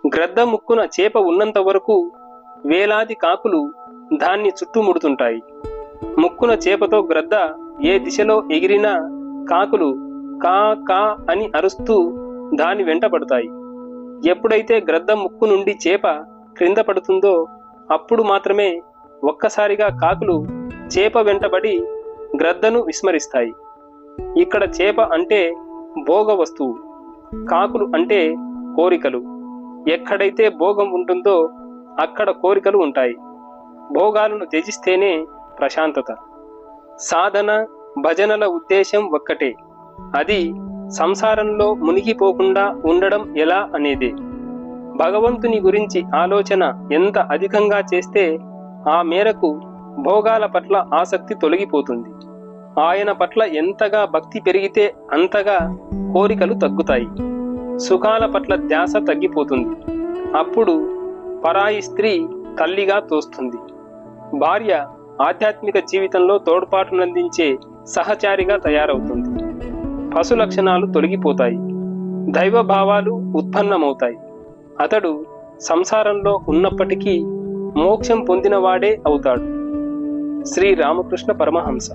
గ్రద్ద ముక్కున చేప ఉన్నంత వరకు వేలాది కాకులు దాన్ని చుట్టుముడుతుంటాయి. ముక్కున చేపతో గ్రద్ద ఏ దిశలో ఎగిరినా కాకులు కా కా అని అరుస్తూ దాని వెంట పడతాయి. ఎప్పుడైతే గ్రద్ద ముక్కు నుండి చేప క్రింద పడుతుందో అప్పుడు మాత్రమే ఒక్కసారిగా కాకులు చేప వెంటబడి గ్రద్దను విస్మరిస్తాయి. ఇక్కడ చేప అంటే భోగ వస్తువు, కాకులు అంటే కోరికలు. ఎక్కడైతే భోగం ఉంటుందో అక్కడ కోరికలు ఉంటాయి. భోగాలను త్యజిస్తేనే ప్రశాంతత. సాధన భజనల ఉద్దేశం ఒక్కటే, అది సంసారంలో మునిగిపోకుండా ఉండడం ఎలా అనేదే. భగవంతుని గురించి ఆలోచన ఎంత అధికంగా చేస్తే ఆ మేరకు భోగాల పట్ల ఆసక్తి తొలగిపోతుంది. ఆయన పట్ల ఎంతగా భక్తి పెరిగితే అంతగా కోరికలు తగ్గుతాయి. సుఖాల పట్ల ధ్యాస తగ్గిపోతుంది. అప్పుడు పరాయి స్త్రీ తల్లిగా తోస్తుంది. భార్య ఆధ్యాత్మిక జీవితంలో తోడ్పాటునందించే సహచారిగా తయారవుతుంది. పశు లక్షణాలు తొలగిపోతాయి. దైవభావాలు ఉత్పన్నమవుతాయి. అతడు సంసారంలో ఉన్నప్పటికీ మోక్షం పొందినవాడే అవుతాడు. శ్రీ రామకృష్ణ పరమహంస.